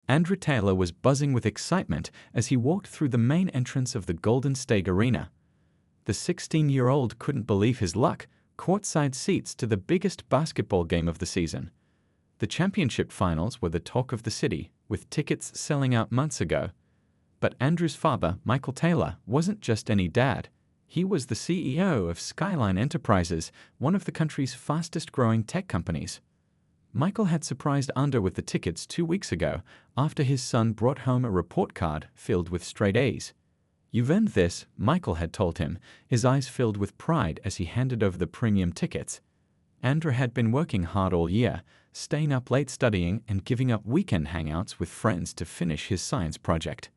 Andrew Taylor was buzzing with excitement as he walked through the main entrance of the Golden State Arena. The 16-year-old couldn't believe his luck, courtside seats to the biggest basketball game of the season. The championship finals were the talk of the city, with tickets selling out months ago. But Andrew's father, Michael Taylor, wasn't just any dad. He was the CEO of Skyline Enterprises, one of the country's fastest-growing tech companies. Michael had surprised Andrew with the tickets 2 weeks ago after his son brought home a report card filled with straight A's. "You've earned this," Michael had told him, his eyes filled with pride as he handed over the premium tickets. Andrew had been working hard all year, staying up late studying and giving up weekend hangouts with friends to finish his science project.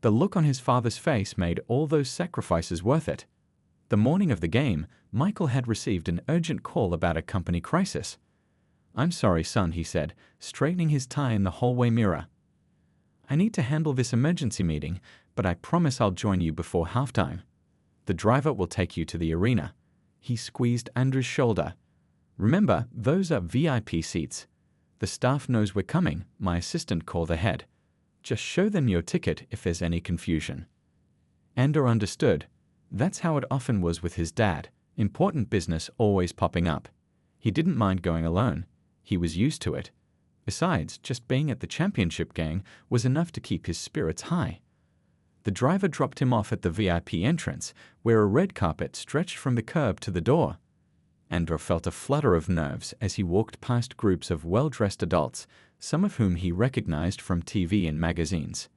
The look on his father's face made all those sacrifices worth it. The morning of the game, Michael had received an urgent call about a company crisis. "I'm sorry, son," he said, straightening his tie in the hallway mirror. "I need to handle this emergency meeting, but I promise I'll join you before halftime. The driver will take you to the arena." He squeezed Andrew's shoulder. "Remember, those are VIP seats. The staff knows we're coming," my assistant called ahead. "Just show them your ticket if there's any confusion." Andrew understood. That's how it often was with his dad, important business always popping up. He didn't mind going alone. He was used to it. Besides, just being at the championship game was enough to keep his spirits high. The driver dropped him off at the VIP entrance, where a red carpet stretched from the curb to the door. Andrew felt a flutter of nerves as he walked past groups of well-dressed adults, some of whom he recognized from TV and magazines.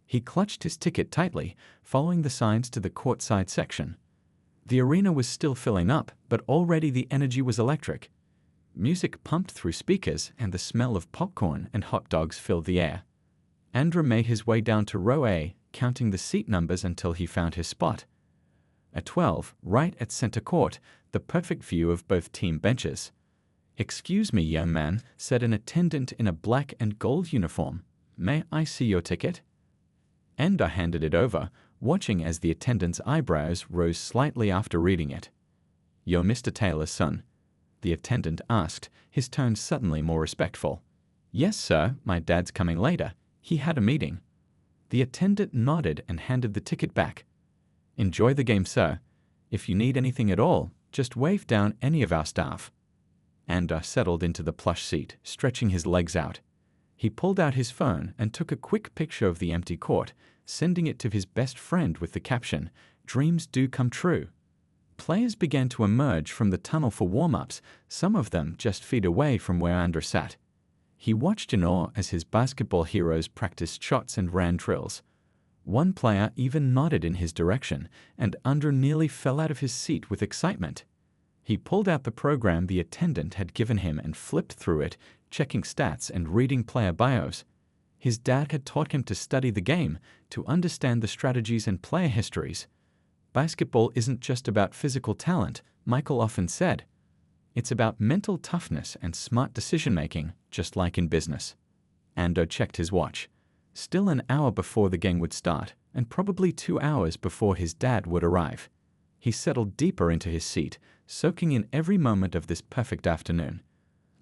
He clutched his ticket tightly, following the signs to the courtside section. The arena was still filling up, but already the energy was electric. Music pumped through speakers, and the smell of popcorn and hot dogs filled the air. Andrew made his way down to row A, counting the seat numbers until he found his spot. At 12, right at center court, the perfect view of both team benches. "Excuse me, young man," said an attendant in a black and gold uniform. "May I see your ticket?" Andrew handed it over, watching as the attendant's eyebrows rose slightly after reading it. "You're Mr. Taylor's son?" the attendant asked, his tone suddenly more respectful. "Yes, sir, my dad's coming later. He had a meeting." The attendant nodded and handed the ticket back. "Enjoy the game, sir. If you need anything at all, just wave down any of our staff." Andrew settled into the plush seat, stretching his legs out. He pulled out his phone and took a quick picture of the empty court, sending it to his best friend with the caption, "Dreams do come true." Players began to emerge from the tunnel for warm-ups, some of them just feet away from where Andrew sat. He watched in awe as his basketball heroes practiced shots and ran drills. One player even nodded in his direction, and Andrew nearly fell out of his seat with excitement. He pulled out the program the attendant had given him and flipped through it, checking stats and reading player bios. His dad had taught him to study the game, to understand the strategies and player histories. "Basketball isn't just about physical talent," Michael often said. "It's about mental toughness and smart decision-making, just like in business." Andrew checked his watch. Still an hour before the game would start, and probably 2 hours before his dad would arrive. He settled deeper into his seat, soaking in every moment of this perfect afternoon.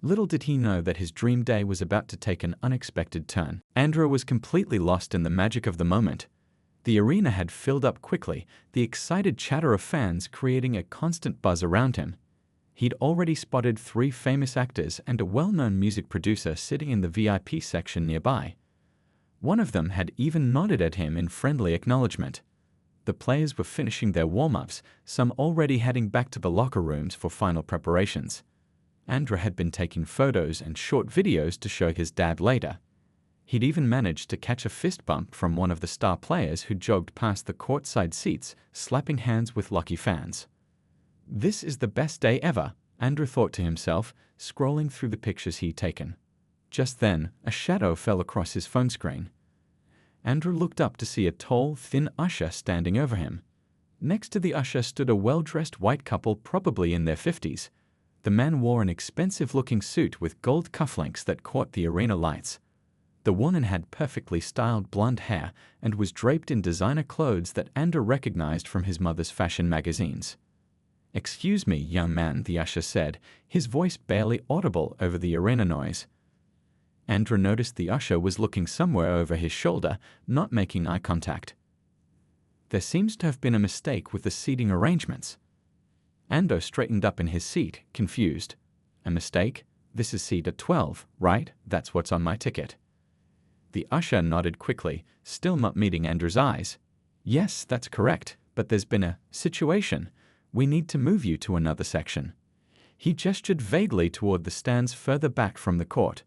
Little did he know that his dream day was about to take an unexpected turn. Andrew was completely lost in the magic of the moment. The arena had filled up quickly, the excited chatter of fans creating a constant buzz around him. He'd already spotted 3 famous actors and a well-known music producer sitting in the VIP section nearby. One of them had even nodded at him in friendly acknowledgement. The players were finishing their warm-ups, some already heading back to the locker rooms for final preparations. Andrew had been taking photos and short videos to show his dad later. He'd even managed to catch a fist bump from one of the star players who jogged past the courtside seats, slapping hands with lucky fans. This is the best day ever, Andrew thought to himself, scrolling through the pictures he'd taken. Just then, a shadow fell across his phone screen. Andrew looked up to see a tall, thin usher standing over him. Next to the usher stood a well-dressed white couple probably in their 50s. The man wore an expensive-looking suit with gold cufflinks that caught the arena lights. The woman had perfectly styled blonde hair and was draped in designer clothes that Andrew recognized from his mother's fashion magazines. "Excuse me, young man," the usher said, his voice barely audible over the arena noise. Andrew noticed the usher was looking somewhere over his shoulder, not making eye contact. There seems to have been a mistake with the seating arrangements. Ando straightened up in his seat, confused. A mistake? This is seat at 12, right? That's what's on my ticket. The usher nodded quickly, still not meeting Andrew's eyes. Yes, that's correct, but there's been a situation. We need to move you to another section. He gestured vaguely toward the stands further back from the court.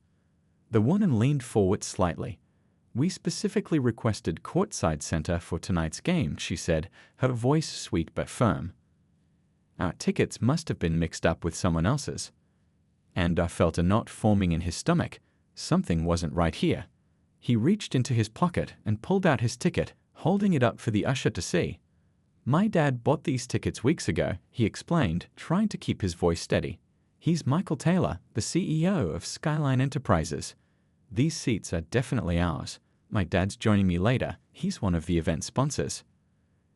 The woman leaned forward slightly. We specifically requested courtside center for tonight's game, she said, her voice sweet but firm. Our tickets must have been mixed up with someone else's. And I felt a knot forming in his stomach. Something wasn't right here. He reached into his pocket and pulled out his ticket, holding it up for the usher to see. My dad bought these tickets weeks ago, he explained, trying to keep his voice steady. He's Michael Taylor, the CEO of Skyline Enterprises. These seats are definitely ours. My dad's joining me later. He's one of the event sponsors.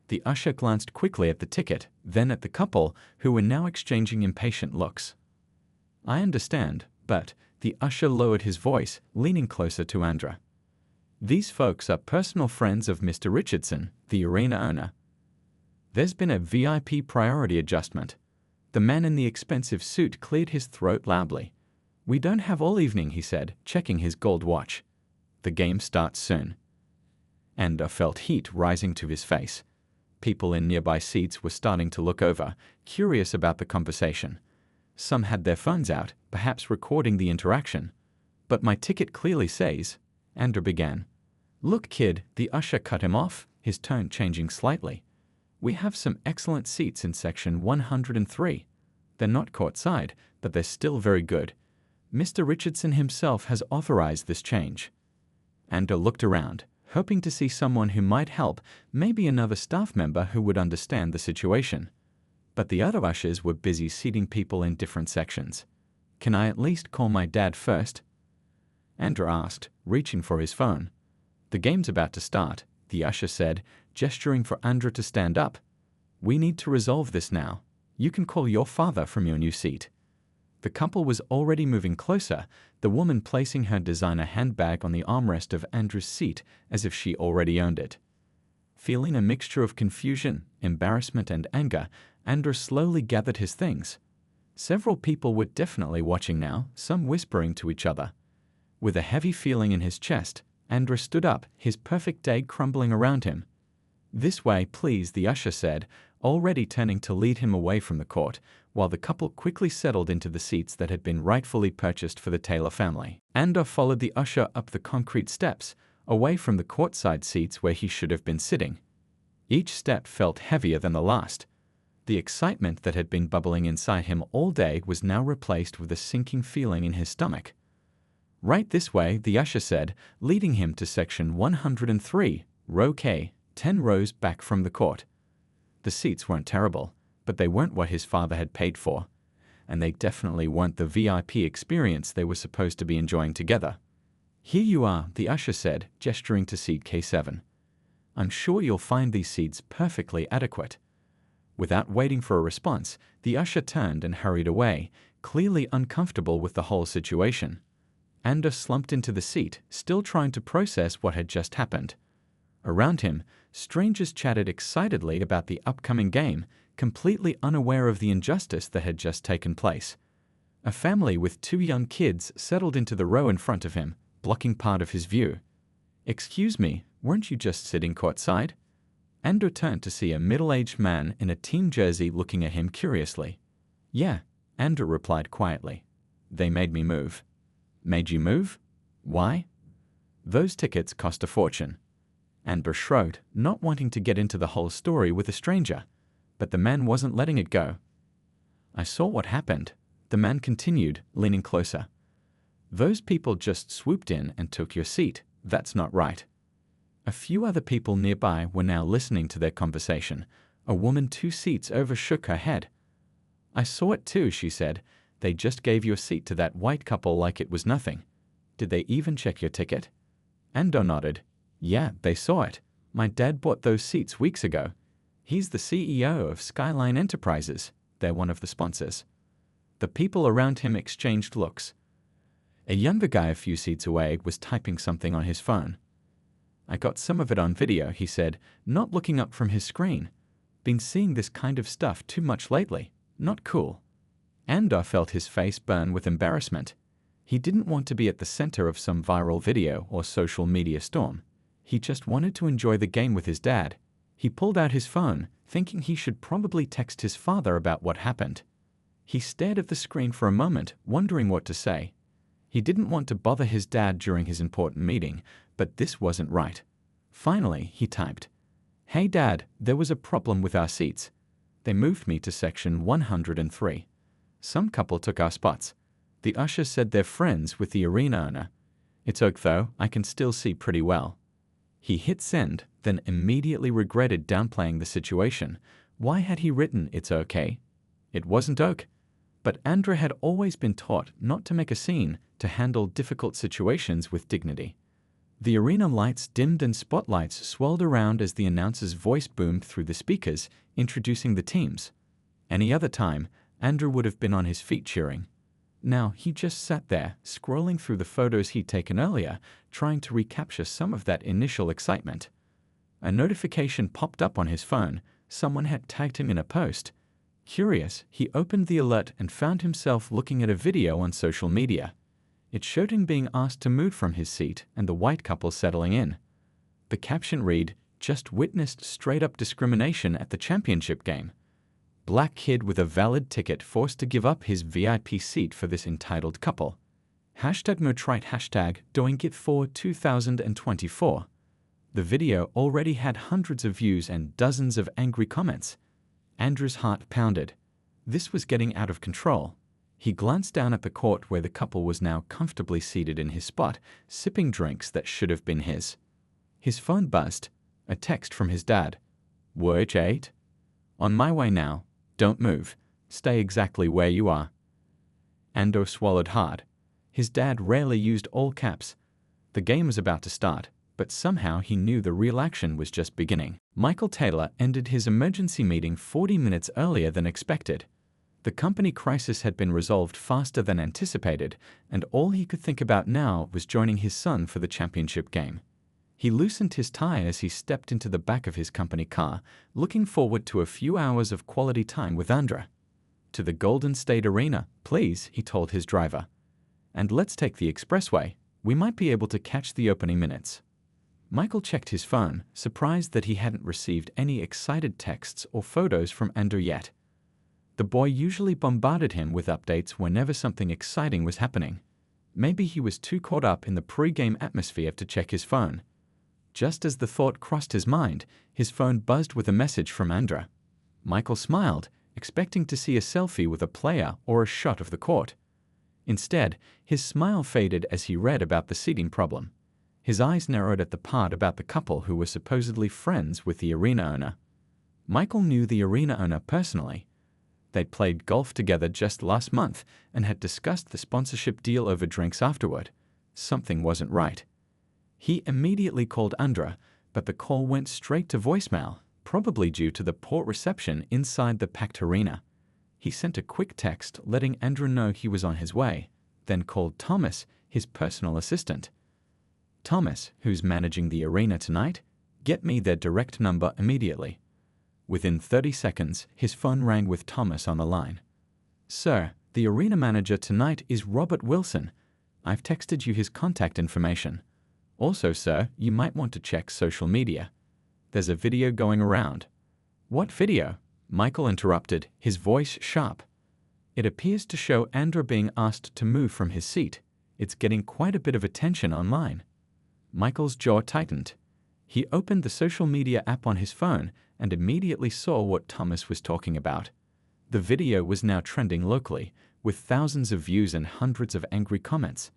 The usher glanced quickly at the ticket, then at the couple, who were now exchanging impatient looks. I understand, but the usher lowered his voice, leaning closer to Andra. These folks are personal friends of Mr. Richardson, the arena owner. There's been a VIP priority adjustment. The man in the expensive suit cleared his throat loudly. We don't have all evening, he said, checking his gold watch. The game starts soon. Anda felt heat rising to his face. People in nearby seats were starting to look over, curious about the conversation. Some had their phones out, perhaps recording the interaction. But my ticket clearly says, Andrew began. Look, kid, the usher cut him off, his tone changing slightly. We have some excellent seats in section 103. They're not courtside, but they're still very good. Mr. Richardson himself has authorized this change. Andrew looked around, hoping to see someone who might help, maybe another staff member who would understand the situation. But the other ushers were busy seating people in different sections. Can I at least call my dad first? Andrew asked, reaching for his phone. The game's about to start, the usher said, gesturing for Andrew to stand up. We need to resolve this now. You can call your father from your new seat. The couple was already moving closer, the woman placing her designer handbag on the armrest of Andrew's seat as if she already owned it. Feeling a mixture of confusion, embarrassment, and anger, Andrew slowly gathered his things. Several people were definitely watching now, some whispering to each other. With a heavy feeling in his chest, Andrew stood up, his perfect day crumbling around him. This way, please, the usher said, already turning to lead him away from the court, while the couple quickly settled into the seats that had been rightfully purchased for the Taylor family. Andrew followed the usher up the concrete steps, away from the courtside seats where he should have been sitting. Each step felt heavier than the last. The excitement that had been bubbling inside him all day was now replaced with a sinking feeling in his stomach. Right this way, the usher said, leading him to section 103, row K, 10 rows back from the court. The seats weren't terrible, but they weren't what his father had paid for, and they definitely weren't the VIP experience they were supposed to be enjoying together. Here you are, the usher said, gesturing to seat K7. I'm sure you'll find these seats perfectly adequate. Without waiting for a response, the usher turned and hurried away, clearly uncomfortable with the whole situation. Andrew slumped into the seat, still trying to process what had just happened. Around him, strangers chatted excitedly about the upcoming game, completely unaware of the injustice that had just taken place. A family with 2 young kids settled into the row in front of him, blocking part of his view. Excuse me, weren't you just sitting courtside? Andrew turned to see a middle-aged man in a team jersey looking at him curiously. Yeah, Andrew replied quietly. They made me move. Made you move? Why? Those tickets cost a fortune. Andrew shrugged, not wanting to get into the whole story with a stranger, but the man wasn't letting it go. I saw what happened, the man continued, leaning closer. Those people just swooped in and took your seat. That's not right. A few other people nearby were now listening to their conversation. A woman 2 seats over shook her head. I saw it too, she said. They just gave your seat to that white couple like it was nothing. Did they even check your ticket? Ando nodded. Yeah, they saw it. My dad bought those seats weeks ago. He's the CEO of Skyline Enterprises. They're one of the sponsors. The people around him exchanged looks. A younger guy a few seats away was typing something on his phone. "I got some of it on video," he said, not looking up from his screen. "Been seeing this kind of stuff too much lately. Not cool." Andor felt his face burn with embarrassment. He didn't want to be at the center of some viral video or social media storm. He just wanted to enjoy the game with his dad. He pulled out his phone, thinking he should probably text his father about what happened. He stared at the screen for a moment, wondering what to say. He didn't want to bother his dad during his important meeting, but this wasn't right. Finally, he typed, "Hey Dad, there was a problem with our seats. They moved me to section 103. Some couple took our spots. The usher said they're friends with the arena owner. It's okay though, I can still see pretty well." He hit send, then immediately regretted downplaying the situation. Why had he written "it's okay"? It wasn't okay. But Andor had always been taught not to make a scene, to handle difficult situations with dignity. The arena lights dimmed and spotlights swirled around as the announcer's voice boomed through the speakers, introducing the teams. Any other time, Andor would have been on his feet cheering. Now he just sat there, scrolling through the photos he'd taken earlier, trying to recapture some of that initial excitement. A notification popped up on his phone. Someone had tagged him in a post. Curious, he opened the alert and found himself looking at a video on social media. It showed him being asked to move from his seat and the white couple settling in. The caption read, "Just witnessed straight-up discrimination at the championship game. Black kid with a valid ticket forced to give up his VIP seat for this entitled couple. #motrite #doingit4 2024. The video already had hundreds of views and dozens of angry comments. Andor's heart pounded. This was getting out of control. He glanced down at the court where the couple was now comfortably seated in his spot, sipping drinks that should have been his. His phone buzzed. A text from his dad. "Word 8. On my way now. Don't move. Stay exactly where you are." Andor swallowed hard. His dad rarely used all caps. The game was about to start, but somehow he knew the real action was just beginning. Michael Taylor ended his emergency meeting 40 minutes earlier than expected. The company crisis had been resolved faster than anticipated, and all he could think about now was joining his son for the championship game. He loosened his tie as he stepped into the back of his company car, looking forward to a few hours of quality time with Andor. "To the Golden State Arena, please," he told his driver. "And let's take the expressway. We might be able to catch the opening minutes." Michael checked his phone, surprised that he hadn't received any excited texts or photos from Andor yet. The boy usually bombarded him with updates whenever something exciting was happening. Maybe he was too caught up in the pre-game atmosphere to check his phone. Just as the thought crossed his mind, his phone buzzed with a message from Andor. Michael smiled, expecting to see a selfie with a player or a shot of the court. Instead, his smile faded as he read about the seating problem. His eyes narrowed at the part about the couple who were supposedly friends with the arena owner. Michael knew the arena owner personally. They'd played golf together just last month and had discussed the sponsorship deal over drinks afterward. Something wasn't right. He immediately called Andor, but the call went straight to voicemail, probably due to the poor reception inside the packed arena. He sent a quick text letting Andor know he was on his way, then called Thomas, his personal assistant. "Thomas, who's managing the arena tonight, get me their direct number immediately." Within 30 seconds, his phone rang with Thomas on the line. "Sir, the arena manager tonight is Robert Wilson. I've texted you his contact information. Also, sir, you might want to check social media. There's a video going around." "What video?" Michael interrupted, his voice sharp. "It appears to show Andor being asked to move from his seat. It's getting quite a bit of attention online." Michael's jaw tightened. He opened the social media app on his phone and immediately saw what Thomas was talking about. The video was now trending locally, with thousands of views and hundreds of angry comments.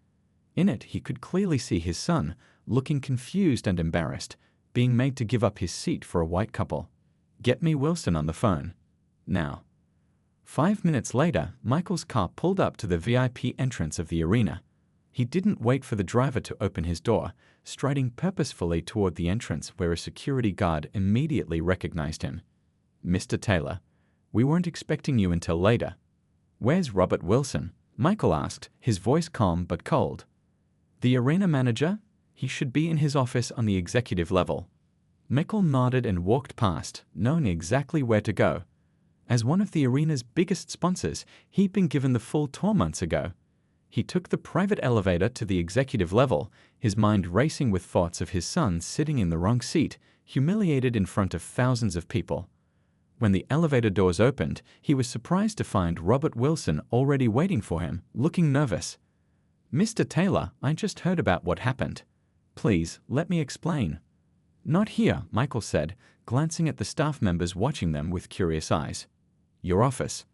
In it, he could clearly see his son, looking confused and embarrassed, being made to give up his seat for a white couple. "Get me Wilson on the phone. Now." 5 minutes later, Michael's car pulled up to the VIP entrance of the arena. He didn't wait for the driver to open his door, striding purposefully toward the entrance where a security guard immediately recognized him. "Mr. Taylor, we weren't expecting you until later. Where's Robert Wilson?" Michael asked, his voice calm but cold. The arena manager? He should be in his office on the executive level. Michael nodded and walked past, knowing exactly where to go. As one of the arena's biggest sponsors, he'd been given the full tour months ago. He took the private elevator to the executive level, his mind racing with thoughts of his son sitting in the wrong seat, humiliated in front of thousands of people. When the elevator doors opened, he was surprised to find Robert Wilson already waiting for him, looking nervous. "Mr. Taylor, I just heard about what happened. Please, let me explain." "Not here," Michael said, glancing at the staff members watching them with curious eyes. "Your office."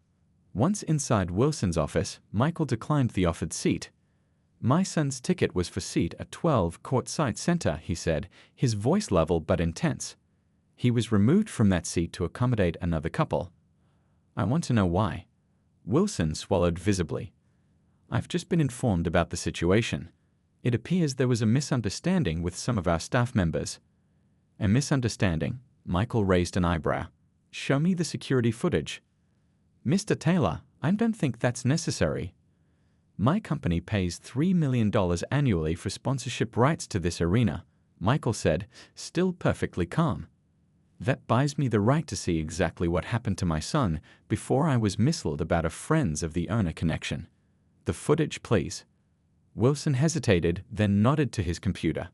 Once inside Wilson's office, Michael declined the offered seat. "My son's ticket was for seat at 12 courtside center," he said, his voice level but intense. "He was removed from that seat to accommodate another couple." "I want to know why." Wilson swallowed visibly. "I've just been informed about the situation. It appears there was a misunderstanding with some of our staff members." "A misunderstanding?" Michael raised an eyebrow. "Show me the security footage." "Mr. Taylor, I don't think that's necessary. My company pays $3 million annually for sponsorship rights to this arena," Michael said, still perfectly calm. "That buys me the right to see exactly what happened to my son before I was misled about a friends of the owner connection. The footage, please." Wilson hesitated, then nodded to his computer.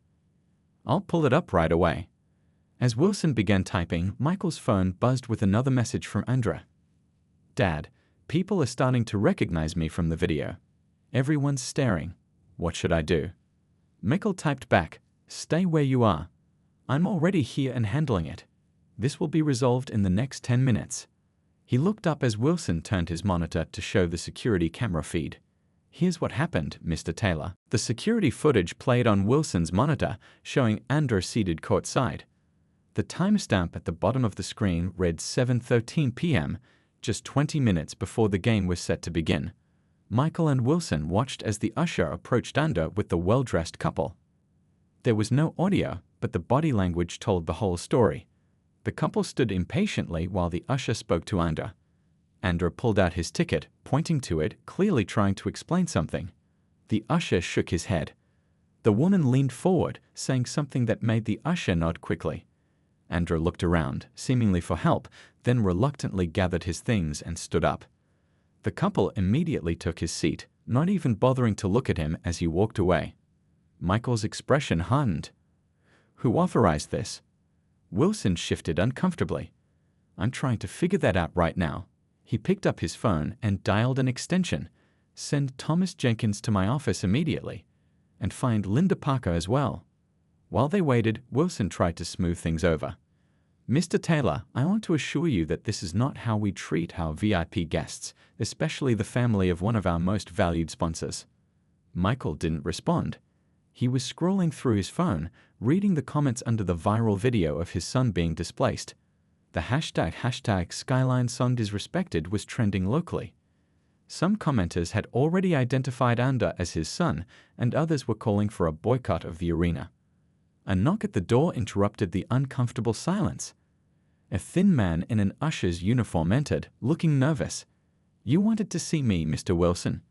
"I'll pull it up right away." As Wilson began typing, Michael's phone buzzed with another message from Andra. "Dad, people are starting to recognize me from the video. Everyone's staring. What should I do?" Michael typed back, "Stay where you are. I'm already here and handling it. This will be resolved in the next 10 minutes." He looked up as Wilson turned his monitor to show the security camera feed. "Here's what happened, Mr. Taylor." The security footage played on Wilson's monitor, showing Andra seated courtside. The timestamp at the bottom of the screen read 7:13 p.m., just 20 minutes before the game was set to begin. Michael and Wilson watched as the usher approached Andra with the well-dressed couple. There was no audio, but the body language told the whole story. The couple stood impatiently while the usher spoke to Andra. Andra pulled out his ticket, pointing to it, clearly trying to explain something. The usher shook his head. The woman leaned forward, saying something that made the usher nod quickly. Andra looked around, seemingly for help, then reluctantly gathered his things and stood up. The couple immediately took his seat, not even bothering to look at him as he walked away. Michael's expression hardened. "Who authorized this?" Wilson shifted uncomfortably. "I'm trying to figure that out right now." He picked up his phone and dialed an extension. "Send Thomas Jenkins to my office immediately. And find Linda Parker as well." While they waited, Wilson tried to smooth things over. "Mr. Taylor, I want to assure you that this is not how we treat our VIP guests, especially the family of one of our most valued sponsors." Michael didn't respond. He was scrolling through his phone, reading the comments under the viral video of his son being displaced. The hashtag Skyline Son Disrespected was trending locally. Some commenters had already identified Andra as his son, and others were calling for a boycott of the arena. A knock at the door interrupted the uncomfortable silence. A thin man in an usher's uniform entered, looking nervous. "You wanted to see me, Mr. Wilson."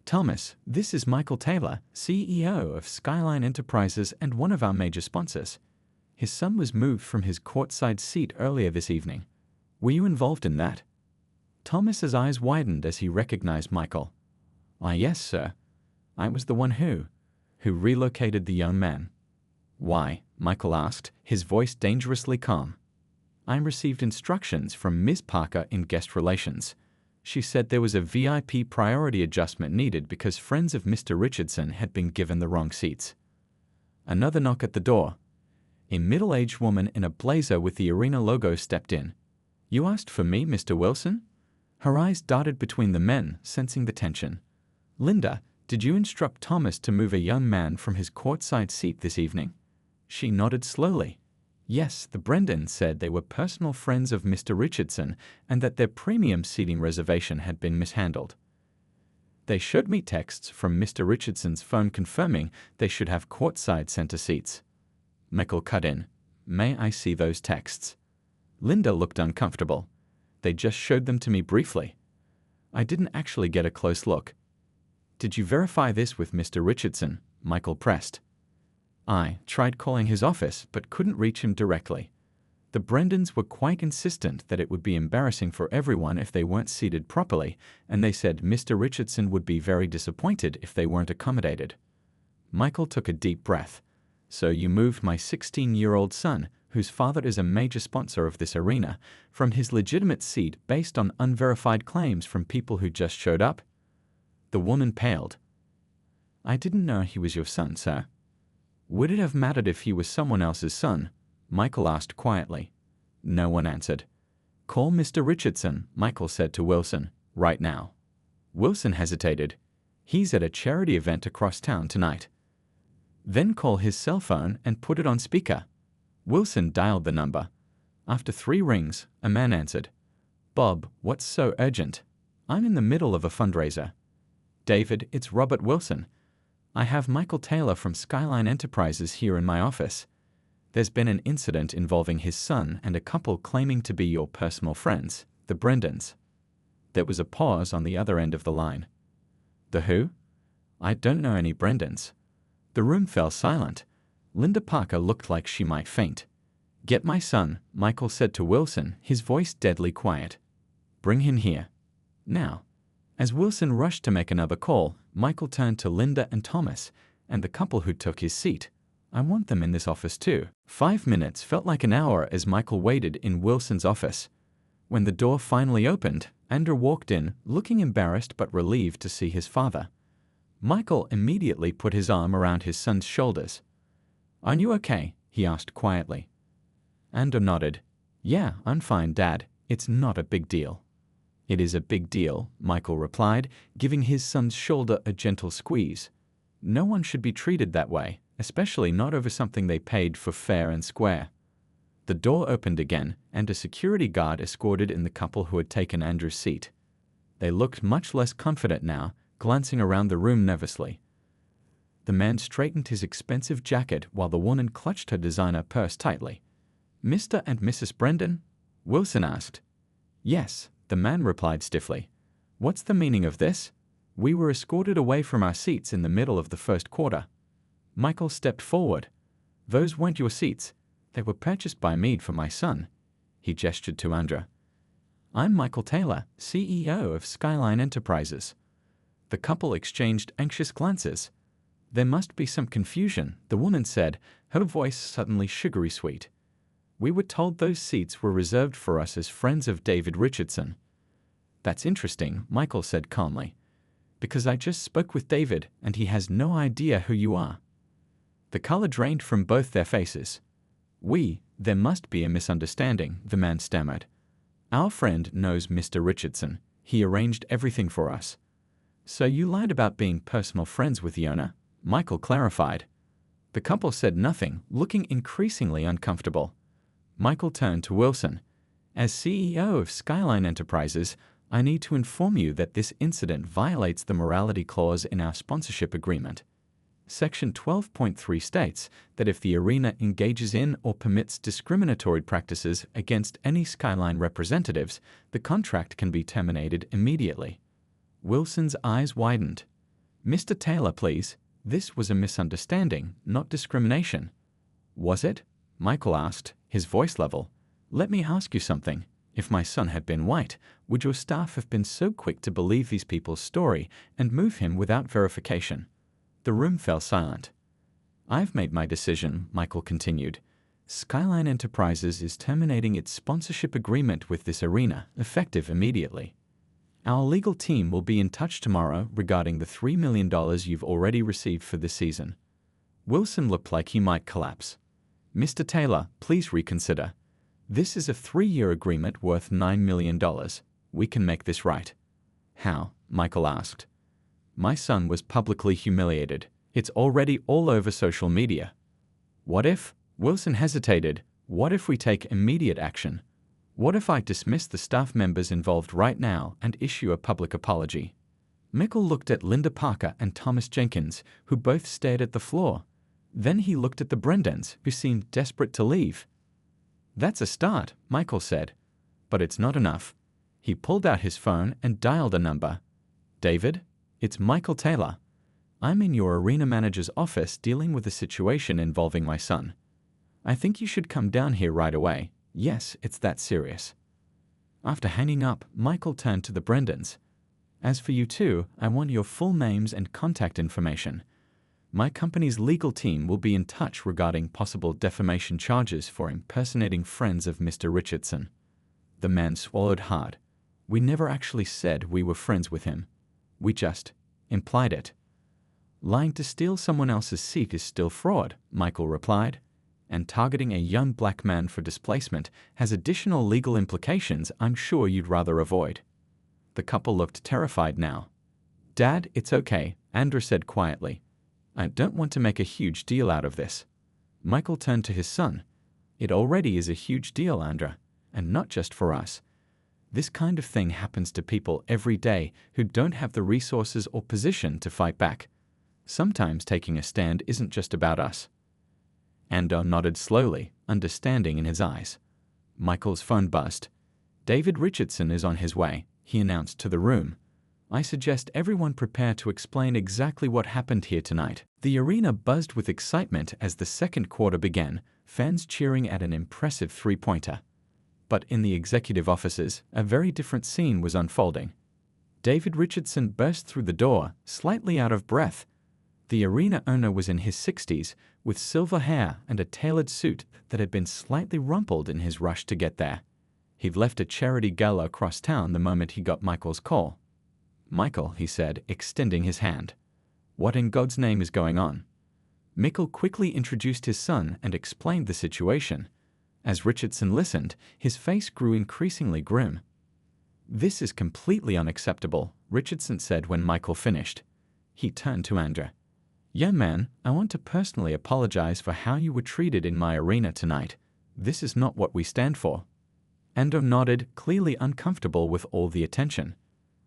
"Thomas, this is Michael Taylor, CEO of Skyline Enterprises and one of our major sponsors. His son was moved from his courtside seat earlier this evening. Were you involved in that?" Thomas's eyes widened as he recognized Michael. "Why, yes, sir. I was the one who relocated the young man." "Why?" Michael asked, his voice dangerously calm. "I received instructions from Ms. Parker in guest relations. She said there was a VIP priority adjustment needed because friends of Mr. Richardson had been given the wrong seats." Another knock at the door. A middle-aged woman in a blazer with the arena logo stepped in. "You asked for me, Mr. Wilson?" Her eyes darted between the men, sensing the tension. "Linda, did you instruct Thomas to move a young man from his courtside seat this evening?" She nodded slowly. "Yes, the Brendans said they were personal friends of Mr. Richardson and that their premium seating reservation had been mishandled. They showed me texts from Mr. Richardson's phone confirming they should have courtside center seats." Michael cut in. "May I see those texts?" Linda looked uncomfortable. "They just showed them to me briefly. I didn't actually get a close look." Did you verify this with Mr. Richardson? Michael pressed. I tried calling his office but couldn't reach him directly. The Brendans were quite insistent that it would be embarrassing for everyone if they weren't seated properly, and they said Mr. Richardson would be very disappointed if they weren't accommodated. Michael took a deep breath. So you moved my 16-year-old son, whose father is a major sponsor of this arena, from his legitimate seat based on unverified claims from people who just showed up? The woman paled. I didn't know he was your son, sir. Would it have mattered if he was someone else's son? Michael asked quietly. No one answered. Call Mr. Richardson, Michael said to Wilson, right now. Wilson hesitated. He's at a charity event across town tonight. Then call his cell phone and put it on speaker. Wilson dialed the number. After 3 rings, a man answered. Bob, what's so urgent? I'm in the middle of a fundraiser. David, it's Robert Wilson. I have Michael Taylor from Skyline Enterprises here in my office. There's been an incident involving his son and a couple claiming to be your personal friends, the Brendans. There was a pause on the other end of the line. The who? I don't know any Brendans. The room fell silent. Linda Parker looked like she might faint. Get my son, Michael said to Wilson, his voice deadly quiet. Bring him here. Now. As Wilson rushed to make another call, Michael turned to Linda and Thomas, and the couple who took his seat. I want them in this office too. 5 minutes felt like an hour as Michael waited in Wilson's office. When the door finally opened, Andrew walked in, looking embarrassed but relieved to see his father. Michael immediately put his arm around his son's shoulders. Are you okay? He asked quietly. Andrew nodded. Yeah, I'm fine, Dad. It's not a big deal. It is a big deal, Michael replied, giving his son's shoulder a gentle squeeze. No one should be treated that way, especially not over something they paid for fair and square. The door opened again, and a security guard escorted in the couple who had taken Andrew's seat. They looked much less confident now, glancing around the room nervously. The man straightened his expensive jacket while the woman clutched her designer purse tightly. Mr. and Mrs. Brendan? Wilson asked. Yes, the man replied stiffly. What's the meaning of this? We were escorted away from our seats in the middle of the first quarter. Michael stepped forward. Those weren't your seats. They were purchased by me for my son. He gestured to Andrew. I'm Michael Taylor, CEO of Skyline Enterprises. The couple exchanged anxious glances. There must be some confusion, the woman said, her voice suddenly sugary sweet. We were told those seats were reserved for us as friends of David Richardson. That's interesting, Michael said calmly. Because I just spoke with David and he has no idea who you are. The color drained from both their faces. There must be a misunderstanding, the man stammered. Our friend knows Mr. Richardson. He arranged everything for us. So you lied about being personal friends with the owner, Michael clarified. The couple said nothing, looking increasingly uncomfortable. Michael turned to Wilson. As CEO of Skyline Enterprises, I need to inform you that this incident violates the morality clause in our sponsorship agreement. Section 12.3 states that if the arena engages in or permits discriminatory practices against any Skyline representatives, the contract can be terminated immediately. Wilson's eyes widened. Mr. Taylor, please. This was a misunderstanding, not discrimination. Was it? Michael asked, his voice level. Let me ask you something. If my son had been white, would your staff have been so quick to believe these people's story and move him without verification? The room fell silent. I've made my decision, Michael continued. Skyline Enterprises is terminating its sponsorship agreement with this arena, effective immediately. Our legal team will be in touch tomorrow regarding the $3 million you've already received for this season. Wilson looked like he might collapse. Mr. Taylor, please reconsider. This is a 3-year agreement worth $9 million. We can make this right. How? Michael asked. My son was publicly humiliated. It's already all over social media. What if? Wilson hesitated. What if we take immediate action? What if I dismiss the staff members involved right now and issue a public apology? Michael looked at Linda Parker and Thomas Jenkins, who both stared at the floor. Then he looked at the Brendans, who seemed desperate to leave. That's a start, Michael said. But it's not enough. He pulled out his phone and dialed a number. David? It's Michael Taylor. I'm in your arena manager's office dealing with a situation involving my son. I think you should come down here right away. Yes, it's that serious. After hanging up, Michael turned to the Brendans. As for you two, I want your full names and contact information. My company's legal team will be in touch regarding possible defamation charges for impersonating friends of Mr. Richardson. The man swallowed hard. We never actually said we were friends with him. We just implied it. Lying to steal someone else's seat is still fraud, Michael replied. And targeting a young black man for displacement has additional legal implications I'm sure you'd rather avoid. The couple looked terrified now. Dad, it's okay, Andrew said quietly. I don't want to make a huge deal out of this. Michael turned to his son. It already is a huge deal, Andrew, and not just for us. This kind of thing happens to people every day who don't have the resources or position to fight back. Sometimes taking a stand isn't just about us. Andrew nodded slowly, understanding in his eyes. Michael's phone buzzed. David Richardson is on his way, he announced to the room. I suggest everyone prepare to explain exactly what happened here tonight. The arena buzzed with excitement as the second quarter began, fans cheering at an impressive three-pointer. But in the executive offices, a very different scene was unfolding. David Richardson burst through the door, slightly out of breath. The arena owner was in his 60s, with silver hair and a tailored suit that had been slightly rumpled in his rush to get there. He'd left a charity gala across town the moment he got Michael's call. Michael, he said, extending his hand. What in God's name is going on? Michael quickly introduced his son and explained the situation. As Richardson listened, his face grew increasingly grim. This is completely unacceptable, Richardson said when Michael finished. He turned to Andrew. Young man, I want to personally apologize for how you were treated in my arena tonight. This is not what we stand for. Andrew nodded, clearly uncomfortable with all the attention.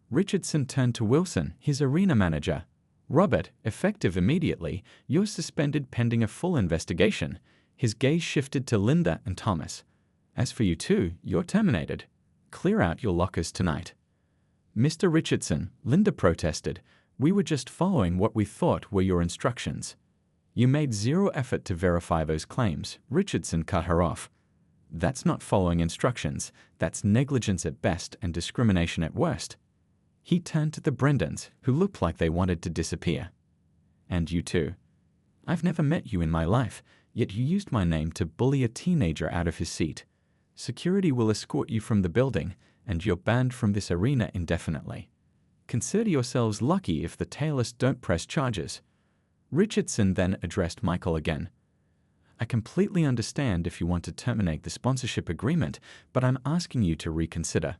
Richardson turned to Wilson, his arena manager. Robert, effective immediately, you're suspended pending a full investigation. His gaze shifted to Linda and Thomas. As for you two, you're terminated. Clear out your lockers tonight. Mr. Richardson, Linda protested. We were just following what we thought were your instructions. You made zero effort to verify those claims, Richardson cut her off. That's not following instructions. That's negligence at best and discrimination at worst. He turned to the Brendans, who looked like they wanted to disappear. And you too. I've never met you in my life, yet you used my name to bully a teenager out of his seat. Security will escort you from the building, and you're banned from this arena indefinitely. Consider yourselves lucky if the Taylors don't press charges. Richardson then addressed Michael again. I completely understand if you want to terminate the sponsorship agreement, but I'm asking you to reconsider.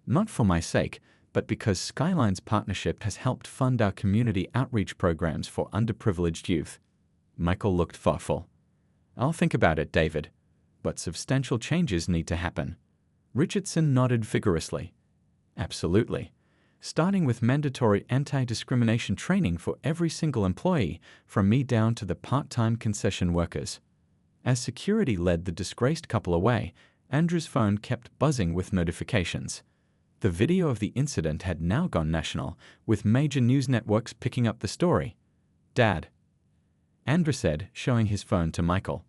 Not for my sake, but because Skyline's partnership has helped fund our community outreach programs for underprivileged youth. Michael looked thoughtful. I'll think about it, David. But substantial changes need to happen. Richardson nodded vigorously. Absolutely. Starting with mandatory anti-discrimination training for every single employee, from me down to the part-time concession workers. As security led the disgraced couple away, Andrew's phone kept buzzing with notifications. The video of the incident had now gone national, with major news networks picking up the story. Dad, Andrew said, showing his phone to Michael.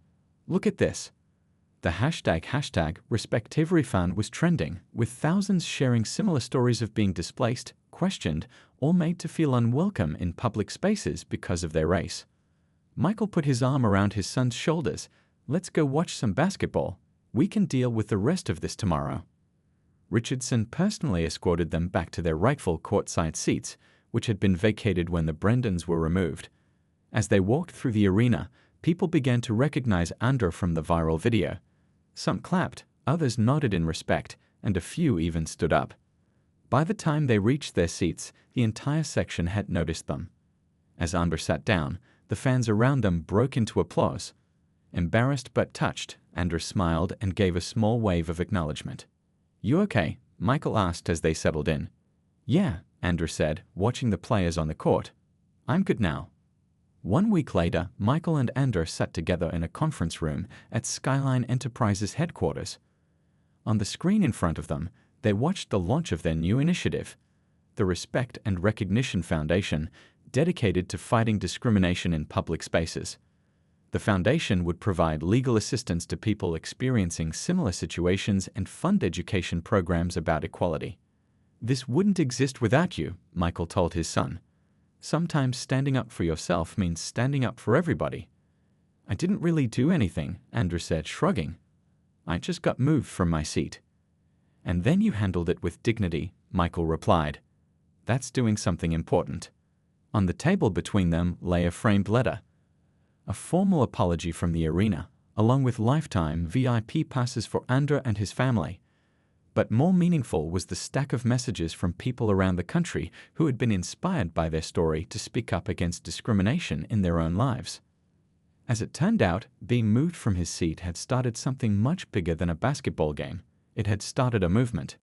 Look at this. The hashtag #RespectEveryFan was trending, with thousands sharing similar stories of being displaced, questioned, or made to feel unwelcome in public spaces because of their race. Michael put his arm around his son's shoulders. Let's go watch some basketball. We can deal with the rest of this tomorrow. Richardson personally escorted them back to their rightful courtside seats, which had been vacated when the Brendans were removed. As they walked through the arena, people began to recognize Andrew from the viral video. Some clapped, others nodded in respect, and a few even stood up. By the time they reached their seats, the entire section had noticed them. As Andrew sat down, the fans around them broke into applause. Embarrassed but touched, Andrew smiled and gave a small wave of acknowledgement. You okay? Michael asked as they settled in. Yeah, Andrew said, watching the players on the court. I'm good now. 1 week later, Michael and Andrew sat together in a conference room at Skyline Enterprises headquarters. On the screen in front of them, they watched the launch of their new initiative. the Respect and Recognition Foundation, dedicated to fighting discrimination in public spaces. The foundation would provide legal assistance to people experiencing similar situations and fund education programs about equality. "This wouldn't exist without you," Michael told his son. "Sometimes standing up for yourself means standing up for everybody." "I didn't really do anything," Andrew said, shrugging. "I just got moved from my seat." "And then you handled it with dignity," Michael replied. "That's doing something important." On the table between them lay a framed letter. A formal apology from the arena, along with lifetime VIP passes for Andrew and his family. But more meaningful was the stack of messages from people around the country who had been inspired by their story to speak up against discrimination in their own lives. As it turned out, being moved from his seat had started something much bigger than a basketball game. It had started a movement.